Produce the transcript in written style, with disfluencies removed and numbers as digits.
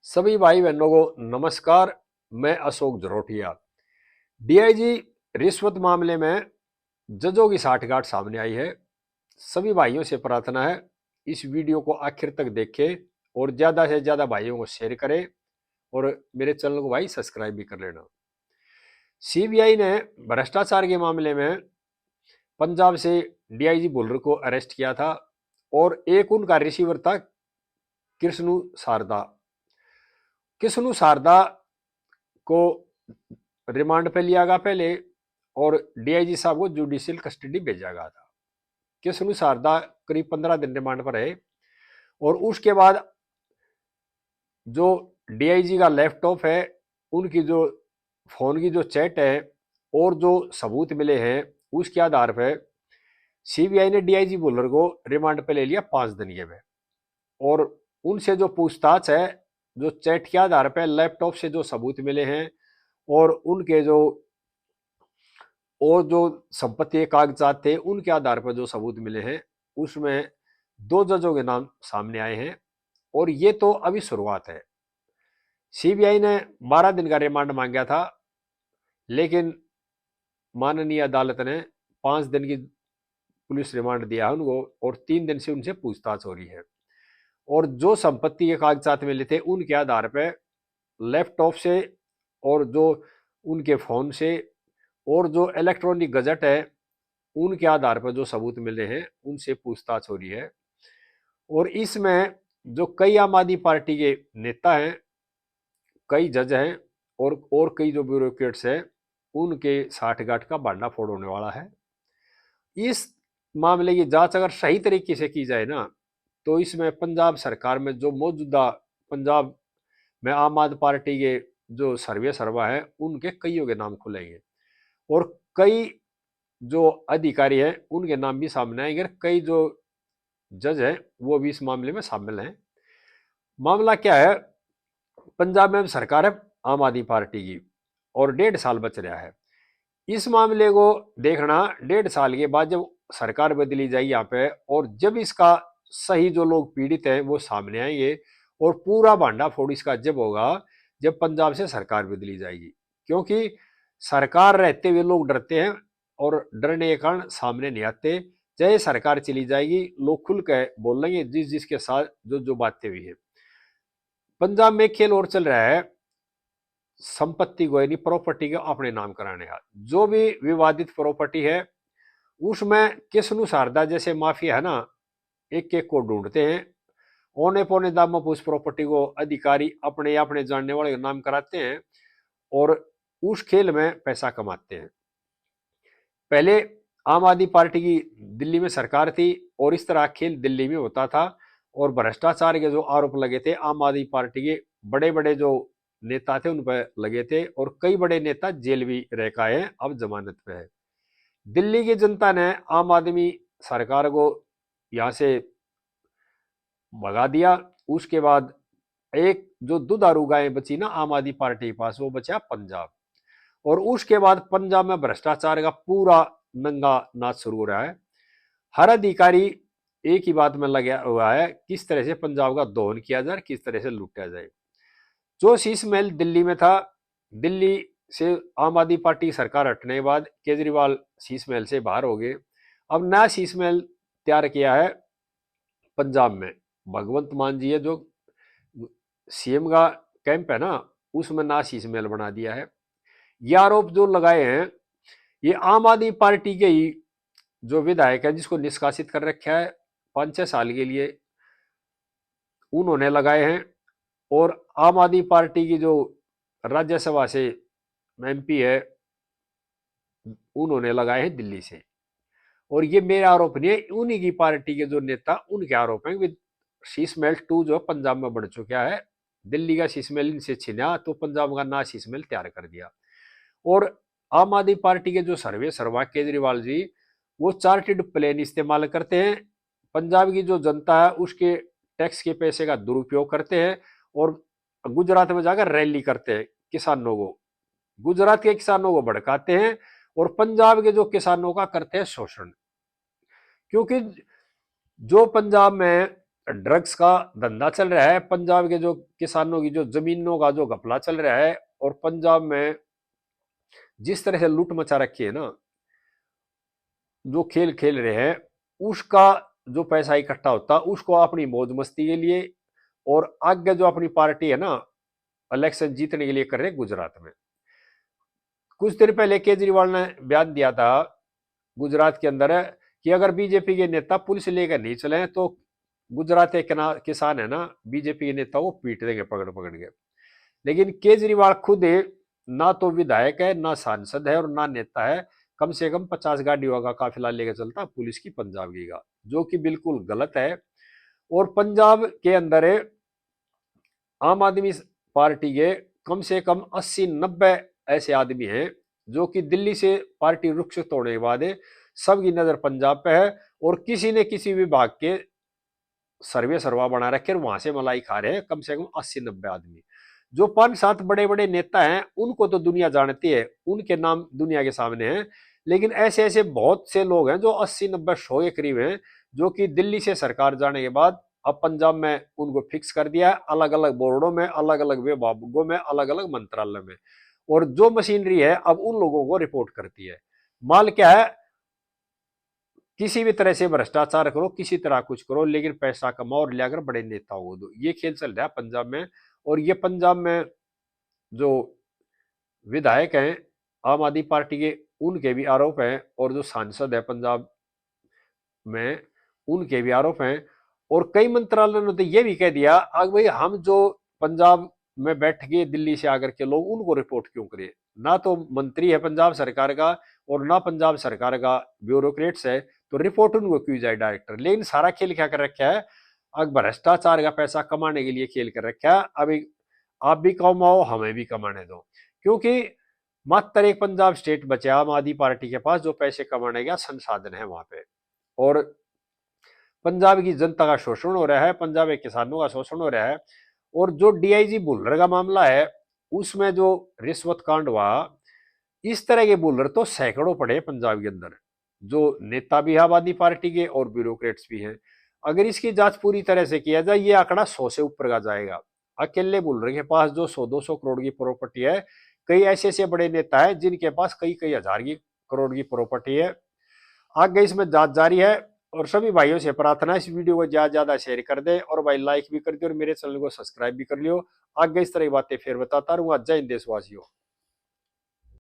सभी भाई बहनों को नमस्कार। मैं अशोक जरोटिया। डीआईजी रिश्वत मामले में जजों की साठगांठ सामने आई है। सभी भाइयों से प्रार्थना है इस वीडियो को आखिर तक देखें और ज्यादा से ज्यादा भाइयों को शेयर करें और मेरे चैनल को भाई सब्सक्राइब भी कर लेना। सीबीआई ने भ्रष्टाचार के मामले में पंजाब से डीआईजी बुल्लर को अरेस्ट किया था और एक उनका रिसीवर था कृष्णु शारदा। कृष्णु शारदा को रिमांड पे लिया गया पहले और डीआईजी साहब को जुडिशियल कस्टडी भेजा गया था। कृष्णु शारदा करीब 15 दिन रिमांड पर रहे और उसके बाद जो डीआईजी का लैपटॉप है, उनकी जो फोन की जो चैट है और जो सबूत मिले हैं उसके आधार पर सीबीआई ने डीआईजी बुल्लर को रिमांड पे ले लिया 5 दिन के में। और उनसे जो पूछताछ है, जो चैट के आधार पर लैपटॉप से जो सबूत मिले हैं और उनके जो संपत्ति के कागजात थे उनके आधार पर जो सबूत मिले हैं उसमें 2 जजों के नाम सामने आए हैं। और ये तो अभी शुरुआत है। सीबीआई ने 12 दिन का रिमांड मांगा था, लेकिन माननीय अदालत ने 5 दिन की पुलिस रिमांड दिया उनको और 3 दिन से उनसे पूछताछ हो रही है। और जो संपत्ति के कागजात मिले थे उनके आधार पर लैपटॉप से और जो उनके फोन से और जो इलेक्ट्रॉनिक गजट है उनके आधार पर जो सबूत मिले हैं उनसे पूछताछ हो रही है। और इसमें जो कई आम आदमी पार्टी के नेता हैं, कई जज हैं और कई जो ब्यूरोक्रेट्स हैं, उनके साठगांठ का भांडा फोड़ होने वाला है। इस मामले की जांच अगर सही तरीके से की जाए ना, तो इसमें पंजाब सरकार में जो मौजूदा पंजाब में आम आदमी पार्टी के जो सर्वे सर्वा है उनके कईयों के नाम खुलेंगे और कई जो अधिकारी हैं उनके नाम भी सामने आएंगे। कई जो जज हैं वो भी इस मामले में शामिल हैं। मामला क्या है, पंजाब में सरकार है आम आदमी पार्टी की और 1.5 साल बच रहा है। इस मामले को देखना 1.5 साल के बाद जब सरकार बदली जाएगी यहाँ पे और जब इसका सही जो लोग पीड़ित हैं वो सामने आएंगे और पूरा भांडा फोड़ इसका जब होगा जब पंजाब से सरकार बदली जाएगी। क्योंकि सरकार रहते हुए लोग डरते हैं और डरने के कारण सामने नहीं आते। चाहे सरकार चली जाएगी लोग खुल के बोलेंगे जिस जिसके साथ जो जो बातें हुई है। पंजाब में खेल और चल रहा है संपत्ति को यानी प्रॉपर्टी को अपने नाम कराने का। जो भी विवादित प्रॉपर्टी है उसमें कृष्णु शारदा जैसे माफिया है ना, एक एक को ढूंढते हैं, औने पौने दामों पर उस प्रॉपर्टी को अधिकारी अपने अपने जानने वाले का नाम कराते हैं और उस खेल में पैसा कमाते हैं। पहले आम आदमी पार्टी की दिल्ली में सरकार थी और इस तरह खेल दिल्ली में होता था और भ्रष्टाचार के जो आरोप लगे थे आम आदमी पार्टी के बड़े बड़े जो नेता थे उन पर लगे थे और कई बड़े नेता जेल भी रह के आए हैं, अब जमानत पे है। दिल्ली की जनता ने आम आदमी सरकार को यहां से भगा दिया। उसके बाद एक जो दुधारू गाय बची ना आम आदमी पार्टी के पास, वो बचा पंजाब। और उसके बाद पंजाब में भ्रष्टाचार का पूरा नंगा नाच शुरू हो रहा है। हर अधिकारी एक ही बात में लगा हुआ है किस तरह से पंजाब का दोहन किया जाए, किस तरह से लूटा जाए। जो शीश महल दिल्ली में था, दिल्ली से आम आदमी पार्टी की सरकार हटने के बाद केजरीवाल शीश महल से बाहर हो गए। अब नया शीश महल तैयार किया है पंजाब में। भगवंत मान जी है जो सीएम का कैंप है ना, उसमें नया शीश महल बना दिया है। ये आरोप जो लगाए हैं ये आम आदमी पार्टी के ही जो विधायक है जिसको निष्कासित कर रखा है 5-6 साल के लिए, उन्होंने लगाए हैं। और आम आदमी पार्टी की जो राज्यसभा से एमपी है उन्होंने लगाए हैं दिल्ली से। और ये मेरा आरोप नहीं है, उन्हीं की पार्टी के जो नेता उनके आरोप हैं कि शीश महल 2 जो पंजाब में बढ़ चुका है। दिल्ली का शीश महल इनसे छिना तो पंजाब का नया शीश महल तैयार कर दिया। और आम आदमी पार्टी के जो सर्वे सर्वा केजरीवाल जी वो चार्टेड प्लेन इस्तेमाल करते हैं, पंजाब की जो जनता है उसके टैक्स के पैसे का दुरुपयोग करते हैं और गुजरात में जाकर रैली करते हैं किसानों को, गुजरात के किसानों को भड़काते हैं और पंजाब के जो किसानों का करते हैं शोषण। क्योंकि जो पंजाब में ड्रग्स का धंधा चल रहा है, पंजाब के जो किसानों की जो जमीनों का जो घपला चल रहा है, और पंजाब में जिस तरह से लूट मचा रखी है ना, जो खेल खेल रहे हैं, उसका जो पैसा इकट्ठा होता उसको अपनी मौज मस्ती के लिए, और आगे जो अपनी पार्टी है ना इलेक्शन जीतने के लिए कर रहे गुजरात में। कुछ दिन पहले केजरीवाल ने बयान दिया था गुजरात के अंदर कि अगर बीजेपी के नेता पुलिस लेकर नहीं चले तो गुजरात के किसान है ना बीजेपी के नेता को पीट देंगे पकड़ पकड़ के। लेकिन केजरीवाल खुद ना तो विधायक है, ना सांसद है, और ना नेता है। कम से कम 50 गाड़ियों का काफिला लेकर चलता पुलिस की पंजाब की का, जो कि बिल्कुल गलत है। और पंजाब के अंदर आम आदमी पार्टी के कम से कम 80-90 ऐसे आदमी हैं जो कि दिल्ली से पार्टी रुख से तोड़ने के बाद सबकी नजर पंजाब पे है, और किसी ने किसी विभाग के सर्वे सरवा बना रखे और वहां से मलाई खा रहे हैं कम से कम 80-90 आदमी। जो 5-7 बड़े बड़े नेता हैं उनको तो दुनिया जानती है, उनके नाम दुनिया के सामने हैं, लेकिन ऐसे ऐसे बहुत से लोग हैं जो 80-90-100 के करीब हैं, जो कि दिल्ली से सरकार जाने के बाद अब पंजाब में उनको फिक्स कर दिया है, अलग अलग बोर्डों में, अलग अलग विभागों में, अलग अलग मंत्रालय में। और जो मशीनरी है अब उन लोगों को रिपोर्ट करती है। माल क्या है, किसी भी तरह से भ्रष्टाचार करो, किसी तरह कुछ करो, लेकिन पैसा कमाओ और लेकर बड़े नेताओं को दो। ये खेल चल रहा है पंजाब में। और ये पंजाब में जो विधायक हैं आम आदमी पार्टी के, उनके भी आरोप हैं, और जो सांसद है पंजाब में उनके भी आरोप हैं। और कई मंत्रालयों ने तो ये भी कह दिया अब भाई हम जो पंजाब में बैठ के दिल्ली से आकर के लोग उनको रिपोर्ट क्यों करें। ना तो मंत्री है पंजाब सरकार का, और ना पंजाब सरकार का ब्यूरोक्रेट्स है, तो रिपोर्ट उनको क्यों जाए डायरेक्टर। लेकिन सारा खेल क्या कर रखा है, अब भ्रष्टाचार का पैसा कमाने के लिए खेल कर रखा है। अभी आप भी कमाओ हमें भी कमाने दो, क्योंकि मात्र एक पंजाब स्टेट बचा आम आदमी पार्टी के पास जो पैसे कमाने का संसाधन है वहां पे। और पंजाब की जनता का शोषण हो रहा है, पंजाब के किसानों का शोषण हो रहा है। और जो डीआईजी बुल्लर का मामला है उसमें जो रिश्वत कांड हुआ, इस तरह के बुल्लर तो सैकड़ों पड़े पंजाब के अंदर, जो नेता भी है आम आदमी पार्टी के और ब्यूरोक्रेट्स भी हैं। अगर इसकी जांच पूरी तरह से किया जाए ये आंकड़ा 100 से ऊपर का जाएगा। अकेले बुल्लर के पास जो 100-200 करोड़ की प्रॉपर्टी है, कई ऐसे ऐसे बड़े नेता हैं जिनके पास कई कई हजार की करोड़ की प्रॉपर्टी है। आगे इसमें जांच जारी है। और सभी भाइयों से प्रार्थना है इस वीडियो को ज्यादा ज्यादा शेयर कर दे, और भाई लाइक भी कर दे, और मेरे चैनल को सब्सक्राइब भी कर लियो। आगे इस तरह की बातें फिर बताता रहूंगा। जय हिंद देशवासियों।